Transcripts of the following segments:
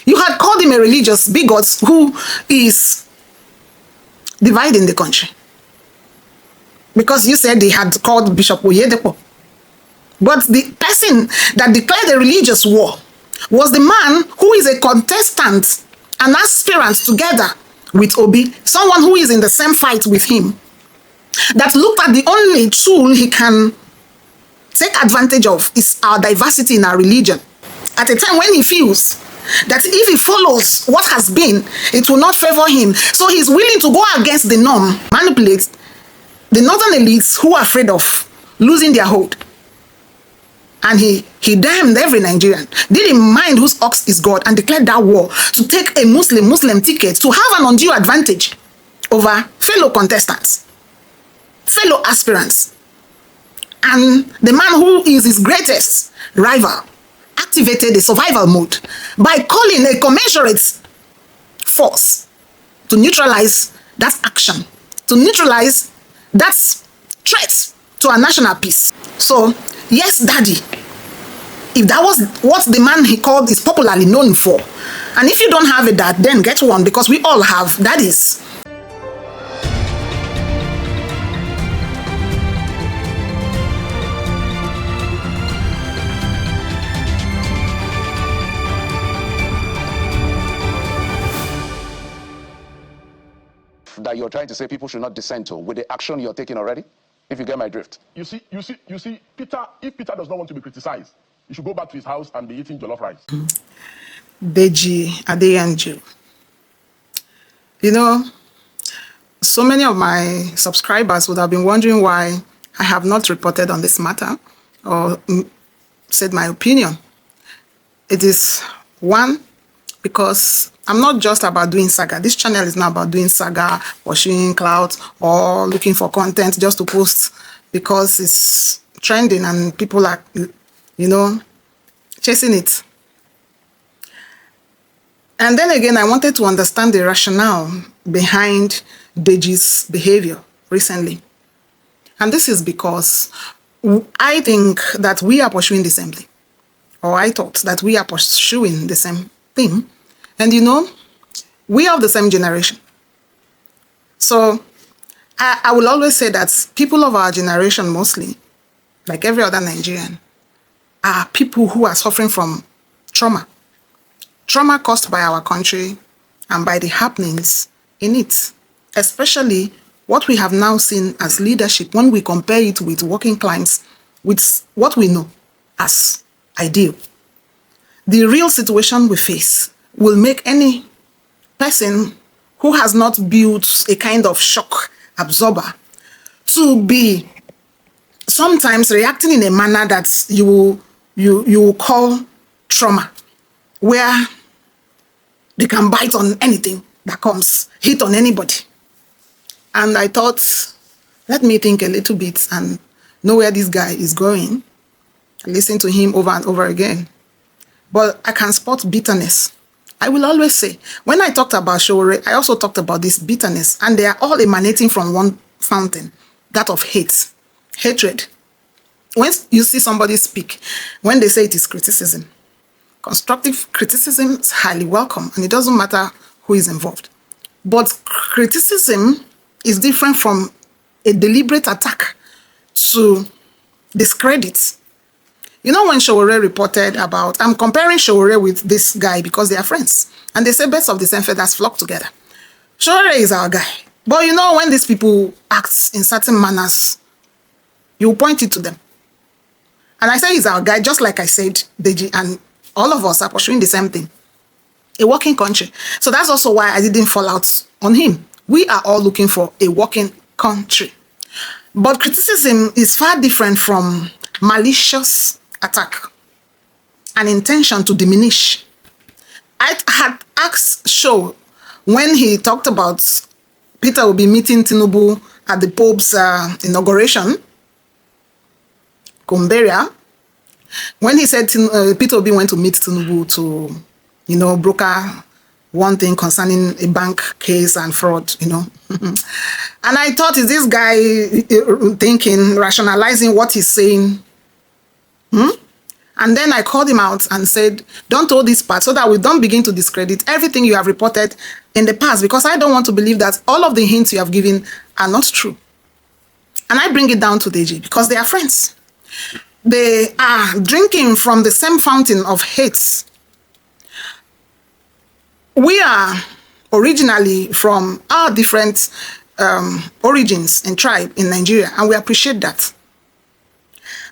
You had called him a religious bigot who is dividing the country. Because you said they had called Bishop Oyedepo. But the person that declared a religious war was the man who is a contestant, an aspirant together with Obi, someone who is in the same fight with him, that looked at the only tool he can take advantage of is our diversity in our religion. At a time when he feels that if he follows what has been, it will not favor him. So he's willing to go against the norm, manipulate the northern elites who are afraid of losing their hold. And he damned every Nigerian, didn't mind whose ox is God, and declared that war to take a Muslim ticket to have an undue advantage over fellow contestants, fellow aspirants. And the man who is his greatest rival activated the survival mode by calling a commensurate force to neutralize that action, to neutralize that threat to our national peace. So, yes, Daddy, if that was what the man he called is popularly known for, and if you don't have a dad, then get one, because we all have daddies. That you're trying to say people should not dissent to with the action you're taking already, if you get my drift. You see, Peter, if Peter does not want to be criticized, he should go back to his house and be eating jollof rice. Deji Adeyanju. You know, so many of my subscribers would have been wondering why I have not reported on this matter or said my opinion. It is one, because I'm not just about doing saga. This channel is not about doing saga, pursuing clout, or looking for content just to post because it's trending and people are, you know, chasing it. And then again, I wanted to understand the rationale behind Deji's behavior recently. And this is because I think that we are pursuing the same thing. Or I thought that we are pursuing the same thing. And you know, we are of the same generation. So I will always say that people of our generation mostly, like every other Nigerian, are people who are suffering from trauma. Trauma caused by our country and by the happenings in it. Especially what we have now seen as leadership when we compare it with working clients, with what we know as ideal. The real situation we face will make any person who has not built a kind of shock absorber to be sometimes reacting in a manner that you will call trauma, where they can bite on anything that comes, hit on anybody. And I thought, let me think a little bit and know where this guy is going, listen to him over and over again. But I can spot bitterness. I will always say, when I talked about Sowore, I also talked about this bitterness, and they are all emanating from one fountain, that of hate, hatred. When you see somebody speak, when they say it is criticism, constructive criticism is highly welcome, and it doesn't matter who is involved. But criticism is different from a deliberate attack to discredit. You know, when Sowore reported about, I'm comparing Sowore with this guy because they are friends. And they say birds of the same feathers flock together. Sowore is our guy. But you know, when these people act in certain manners, you point it to them. And I say he's our guy, just like I said, Deji, and all of us are pursuing the same thing. A working country. So that's also why I didn't fall out on him. We are all looking for a working country. But criticism is far different from malicious attack, an intention to diminish. I had asked Show when he talked about Peter Obi meeting Tinubu at the Pope's inauguration, Kumberia, when he said Peter Obi went to meet Tinubu to, you know, broker one thing concerning a bank case and fraud, you know. And I thought, is this guy thinking, rationalizing what he's saying? And then I called him out and said, don't hold this part so that we don't begin to discredit everything you have reported in the past, because I don't want to believe that all of the hints you have given are not true. And I bring it down to Deji because they are friends. They are drinking from the same fountain of hate. We are originally from our different origins and tribe in Nigeria, and we appreciate that.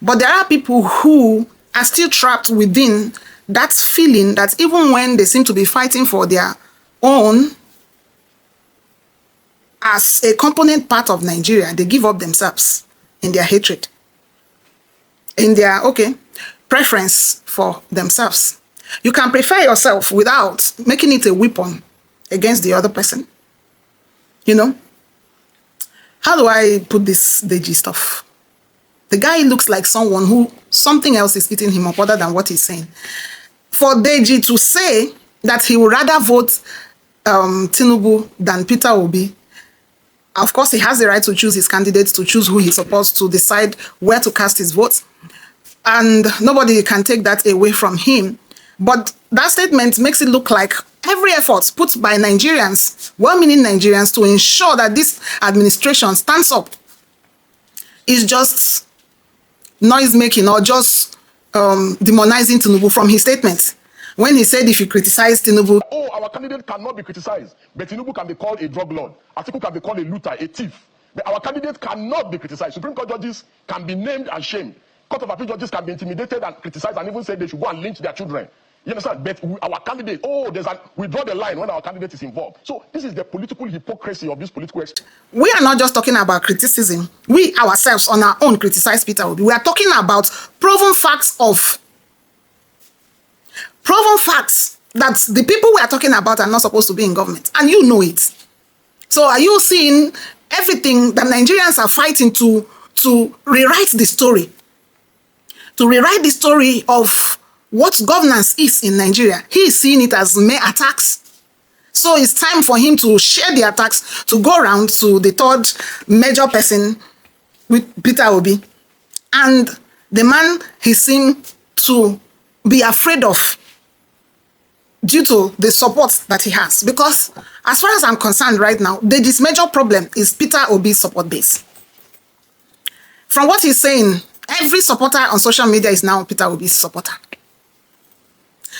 But there are people who are still trapped within that feeling that even when they seem to be fighting for their own as a component part of Nigeria, they give up themselves in their hatred, in their, preference for themselves. You can prefer yourself without making it a weapon against the other person. You know? How do I put this Deji stuff? The guy looks like someone who something else is eating him up other than what he's saying. For Deji to say that he would rather vote Tinubu than Peter Obi, of course he has the right to choose his candidates, to choose who he's supposed to decide where to cast his votes. And nobody can take that away from him. But that statement makes it look like every effort put by Nigerians, well-meaning Nigerians, to ensure that this administration stands up is just noise-making or just demonizing Tinubu from his statement. When he said if you criticize Tinubu... Oh, our candidate cannot be criticized, but Tinubu can be called a drug lord. Atiku can be called a looter, a thief. But our candidate cannot be criticized. Supreme Court judges can be named and shamed. Court of Appeal judges can be intimidated and criticized and even say they should go and lynch their children. You understand? But our candidate, we draw the line when our candidate is involved. So this is the political hypocrisy of this political... We are not just talking about criticism. We ourselves on our own criticize Peter Obi. We are talking about proven facts that the people we are talking about are not supposed to be in government. And you know it. So are you seeing everything that Nigerians are fighting to rewrite the story? To rewrite the story of what governance is in Nigeria. He is seeing it as mere attacks. So it's time for him to share the attacks, to go around to the third major person with Peter Obi. And the man he seemed to be afraid of due to the support that he has. Because as far as I'm concerned right now, this major problem is Peter Obi's support base. From what he's saying, every supporter on social media is now Peter Obi's supporter.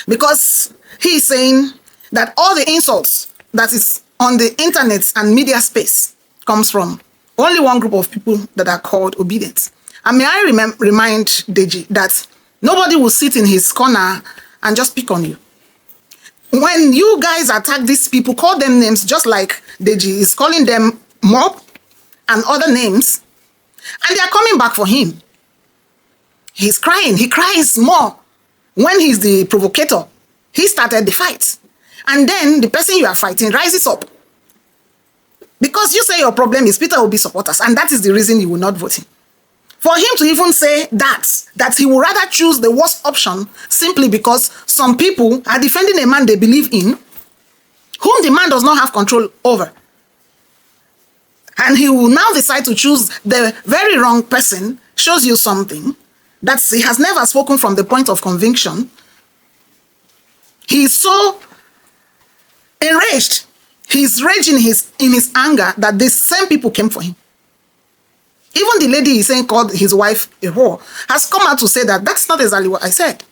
Because he is saying that all the insults that is on the internet and media space comes from only one group of people that are called obedient. And may I remind Deji that nobody will sit in his corner and just pick on you. When you guys attack these people, call them names just like Deji is calling them mob and other names, and they are coming back for him. He's crying. He cries more when he's the provocator. He started the fight. And then the person you are fighting rises up. Because you say your problem is Peter Obi supporters, and that is the reason you will not vote him. For him to even say that he would rather choose the worst option simply because some people are defending a man they believe in, whom the man does not have control over. And he will now decide to choose the very wrong person, shows you something that he has never spoken from the point of conviction. He is so enraged. He's raging in his anger that the same people came for him. Even the lady he's saying called his wife a whore has come out to say that that's not exactly what I said.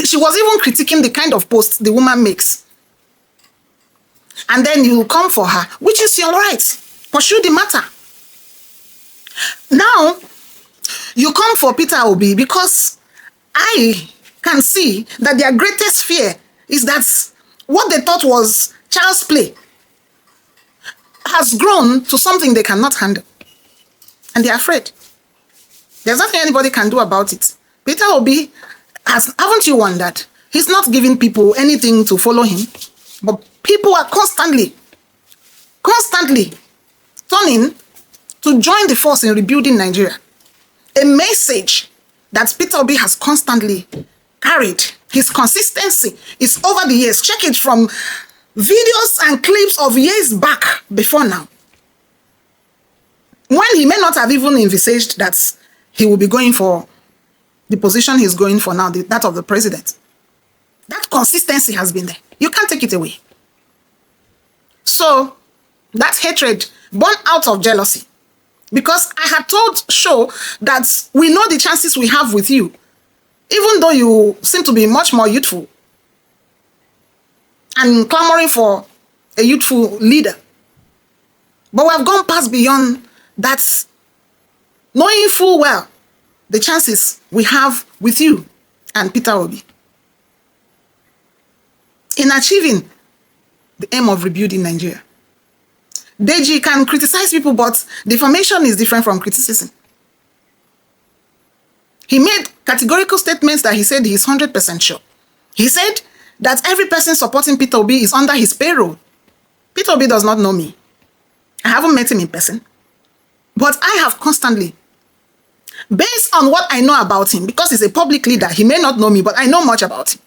She was even critiquing the kind of post the woman makes. And then you come for her, which is your right. Pursue the matter. Now, you come for Peter Obi because I can see that their greatest fear is that what they thought was child's play has grown to something they cannot handle. And they're afraid. There's nothing anybody can do about it. Peter Obi, haven't you wondered? He's not giving people anything to follow him, but people are constantly turning to join the force in rebuilding Nigeria. A message that Peter Obi has constantly carried. His consistency is over the years. Check it from videos and clips of years back before now. When he may not have even envisaged that he will be going for the position he's going for now, that of the president. That consistency has been there. You can't take it away. So that hatred born out of jealousy. Because I had told Show that we know the chances we have with you, even though you seem to be much more youthful and clamoring for a youthful leader. But we have gone past beyond that, knowing full well the chances we have with you and Peter Obi in achieving the aim of rebuilding Nigeria. Deji can criticize people, but defamation is different from criticism. He made categorical statements that he said he's 100% sure. He said that every person supporting Peter Obi is under his payroll. Peter Obi does not know me. I haven't met him in person. But I have constantly, based on what I know about him, because he's a public leader, he may not know me, but I know much about him,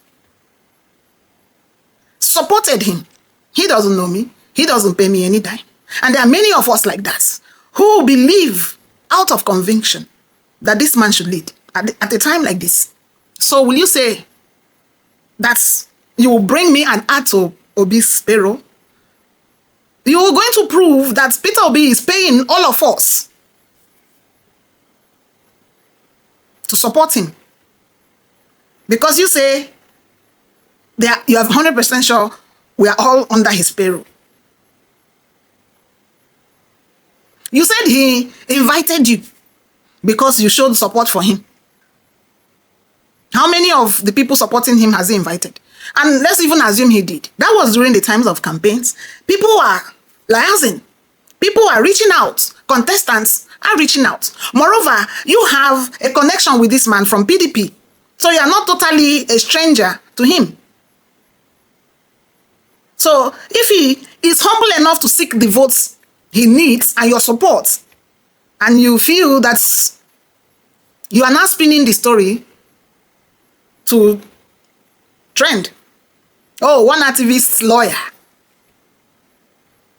supported him. He doesn't know me. He doesn't pay me any dime. And there are many of us like that who believe out of conviction that this man should lead at a time like this. So will you say that you will bring me and add to Obi's payroll? You are going to prove that Peter Obi is paying all of us to support him. Because you say you are 100% sure we are all under his payroll. You said he invited you because you showed support for him. How many of the people supporting him has he invited? And let's even assume he did. That was during the times of campaigns. People are liaising. People are reaching out. Contestants are reaching out. Moreover, you have a connection with this man from PDP. So you are not totally a stranger to him. So if he is humble enough to seek the votes he needs and your support, and you feel that you are now spinning the story to trend. Oh, one activist lawyer.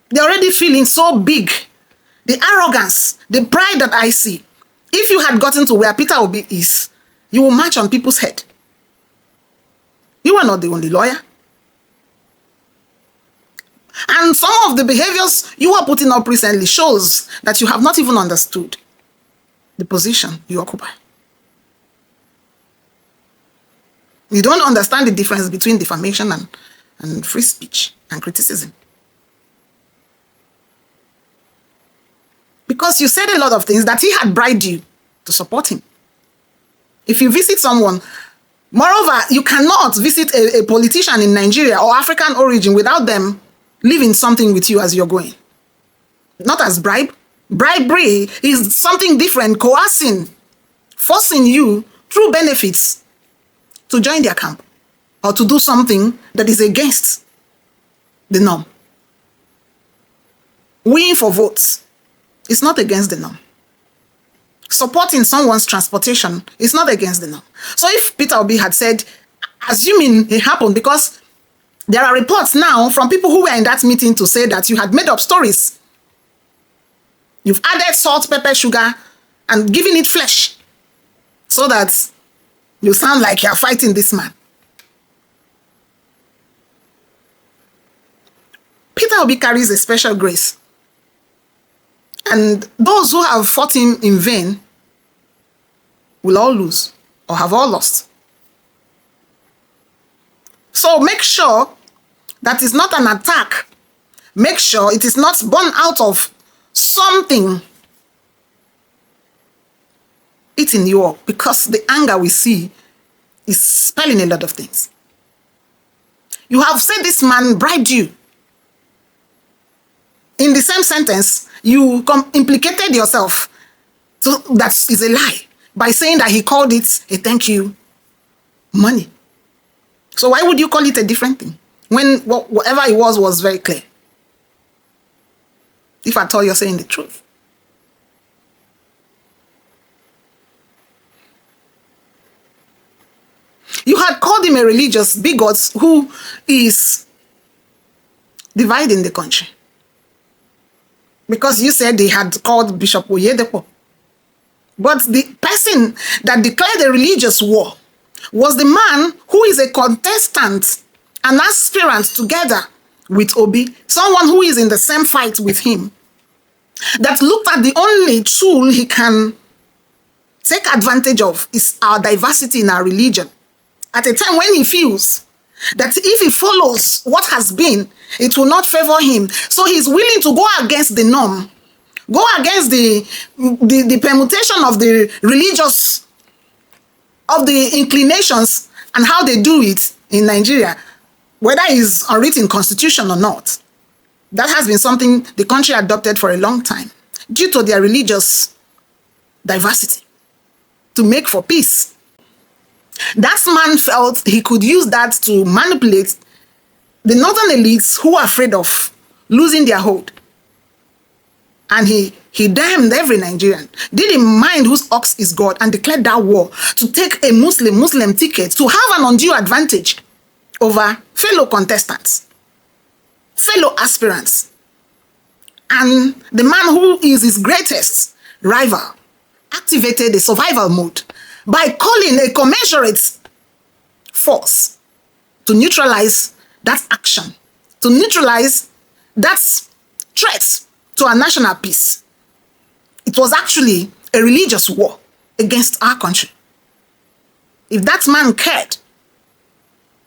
They're already feeling so big. The arrogance, the pride that I see. If you had gotten to where Peter Obi is, you will march on people's head. You are not the only lawyer. And some of the behaviors you are putting up recently shows that you have not even understood the position you occupy. You don't understand the difference between defamation and free speech and criticism. Because you said a lot of things that he had bribed you to support him. If you visit someone, moreover, you cannot visit a politician in Nigeria or African origin without them leaving something with you as you're going. Not as bribe. Bribery is something different, coercing, forcing you through benefits to join their camp or to do something that is against the norm. Winning for votes is not against the norm. Supporting someone's transportation is not against the norm. So if Peter Obi had said, assuming it happened, because there are reports now from people who were in that meeting to say that you had made up stories. You've added salt, pepper, sugar, and given it flesh so that you sound like you're fighting this man. Peter Obi carries a special grace. And those who have fought him in vain will all lose or have all lost. So make sure that it's not an attack. Make sure it is not born out of something eating you up, because the anger we see is spelling a lot of things. You have said this man bribed you. In the same sentence, you implicated yourself. So that is a lie by saying that he called it a thank you money. So why would you call it a different thing when whatever it was very clear? If at all you're saying the truth. You had called him a religious bigot who is dividing the country. Because you said they had called Bishop Oyedepo But the person that declared a religious war was the man who is a contestant, an aspirant together with Obi, someone who is in the same fight with him, that looked at the only tool he can take advantage of is our diversity in our religion. At a time when he feels that if he follows what has been, it will not favor him. So he's willing to go against the norm, go against the permutation of the religious, of the inclinations and how they do it in Nigeria, whether it's unwritten constitution or not. That has been something the country adopted for a long time due to their religious diversity to make for peace. That man felt he could use that to manipulate the northern elites who are afraid of losing their hold. And he damned every Nigerian, didn't mind whose ox is God, and declared that war to take a Muslim ticket to have an undue advantage over fellow contestants, fellow aspirants. And the man who is his greatest rival activated the survival mode by calling a commensurate force to neutralize that action, to neutralize that threat to our national peace. It was actually a religious war against our country. If that man cared,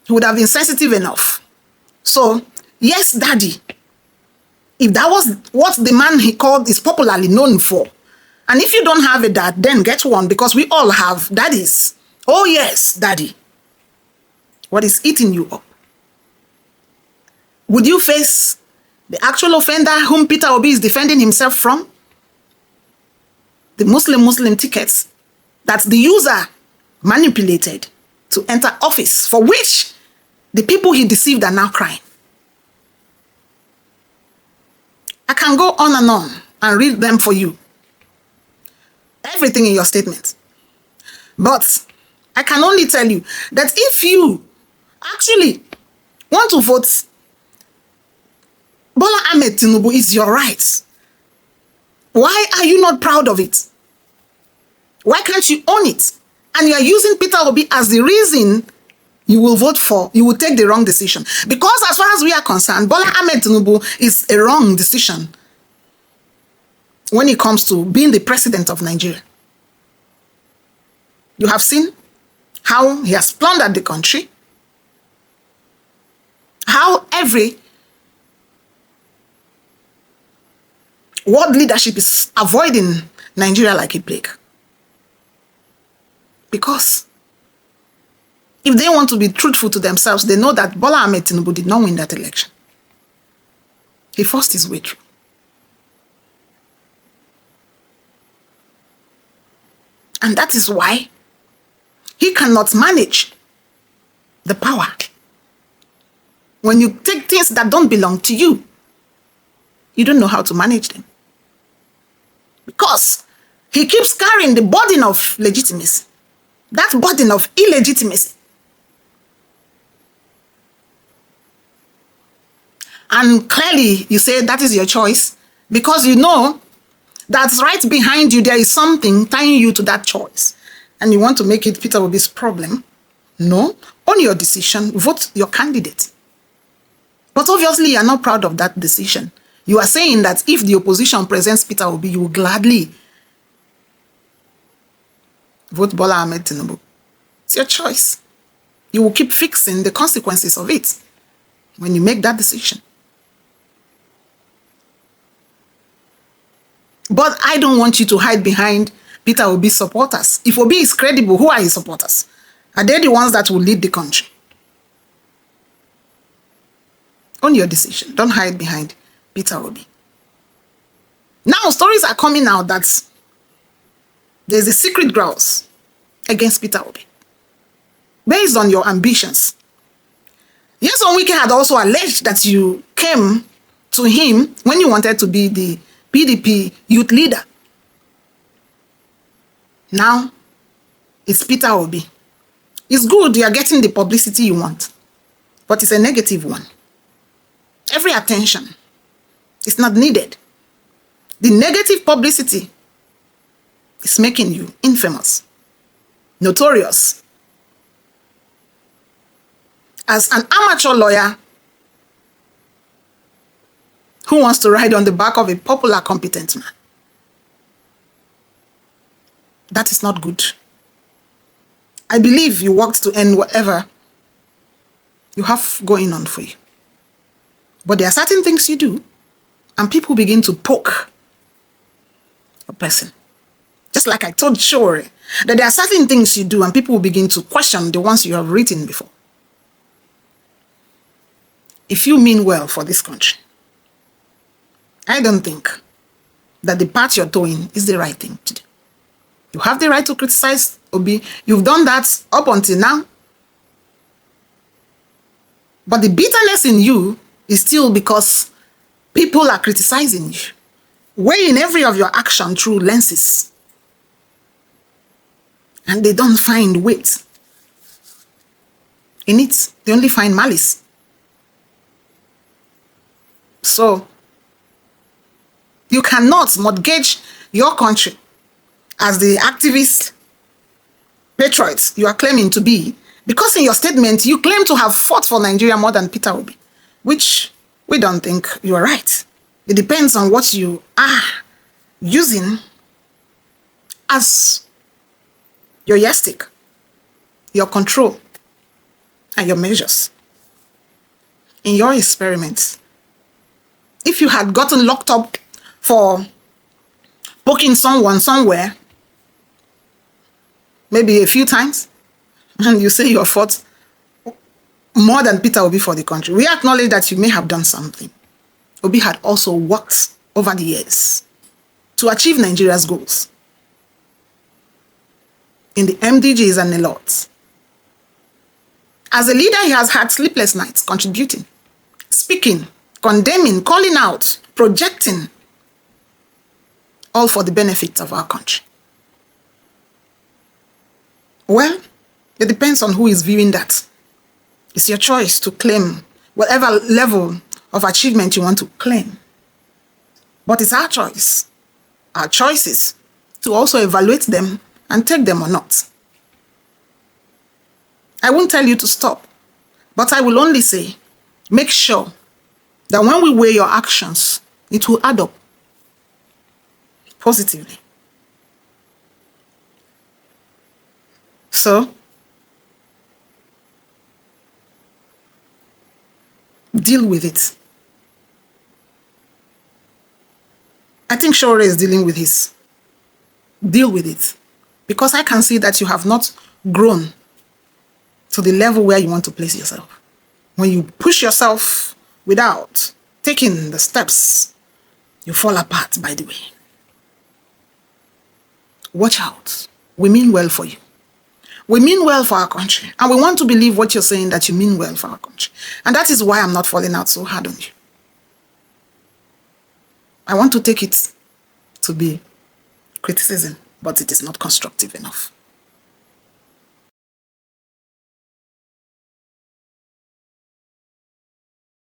he would have been sensitive enough. So, yes, Daddy, if that was what the man he called is popularly known for, and if you don't have a dad, then get one, because we all have daddies. Oh yes, Daddy. What is eating you up? Would you face the actual offender whom Peter Obi is defending himself from? The Muslim tickets that the user manipulated to enter office, for which the people he deceived are now crying. I can go on and read them for you. Everything in your statement. But I can only tell you that if you actually want to vote Bola Ahmed Tinubu, is your right. Why are you not proud of it? Why can't you own it? And you are using Peter Obi as the reason you will vote for, you will take the wrong decision. Because as far as we are concerned, Bola Ahmed Tinubu is a wrong decision when it comes to being the president of Nigeria. You have seen how he has plundered the country, how every world leadership is avoiding Nigeria like a plague. Because if they want to be truthful to themselves, they know that Bola Ahmed Tinubu did not win that election. He forced his way through. And that is why he cannot manage the power. When you take things that don't belong to you, you don't know how to manage them. Because he keeps carrying the burden of legitimacy, that burden of illegitimacy. And clearly you say that is your choice, because you know that right behind you there is something tying you to that choice. And you want to make it Peter Obi's problem. No, own your decision, vote your candidate. But obviously you are not proud of that decision. You are saying that if the opposition presents Peter Obi, you will gladly vote Bola Ahmed Tinubu. It's your choice. You will keep fixing the consequences of it when you make that decision. But I don't want you to hide behind Peter Obi's supporters. If Obi is credible, who are his supporters? Are they the ones that will lead the country? Own your decision. Don't hide behind Peter Obi. Now, stories are coming out that there's a secret grouse against Peter Obi based on your ambitions. Yes, Onwike had also alleged that you came to him when you wanted to be the PDP youth leader. Now, it's Peter Obi. It's good you are getting the publicity you want, but it's a negative one. Every attention is not needed. The negative publicity is making you infamous, notorious. As an amateur lawyer who wants to ride on the back of a popular, competent man. That is not good. I believe you worked to earn whatever you have going on for you. But there are certain things you do, and people begin to poke a person. Just like I told Shore, that there are certain things you do, and people will begin to question the ones you have written before. If you mean well for this country, I don't think that the path you're towing is the right thing to do. You have the right to criticize Obi. You've done that up until now. But the bitterness in you is still because people are criticizing you, weighing every of your action through lenses. And they don't find weight in it. They only find malice. So, you cannot mortgage your country as the activist patriots you are claiming to be, because in your statement you claim to have fought for Nigeria more than Peter Obi, which we don't think you are right. It depends on what you are using as your yardstick, your control, and your measures. In your experiments, if you had gotten locked up for poking someone somewhere, maybe a few times, and you say you have fought more than Peter Obi for the country, we acknowledge that you may have done something. Obi had also worked over the years to achieve Nigeria's goals in the MDGs and the lots. As a leader, he has had sleepless nights contributing, speaking, condemning, calling out, projecting, all for the benefit of our country. Well, it depends on who is viewing that. It's your choice to claim whatever level of achievement you want to claim. But it's our choice, our choices, to also evaluate them and take them or not. I won't tell you to stop, but I will only say, make sure that when we weigh your actions, it will add up positively. So, deal with it. I think Shore is dealing with his. Deal with it. Because I can see that you have not grown to the level where you want to place yourself. When you push yourself without taking the steps, you fall apart, by the way. Watch out. We mean well for you. We mean well for our country. And we want to believe what you're saying, that you mean well for our country. And that is why I'm not falling out so hard on you. I want to take it to be criticism, but it is not constructive enough.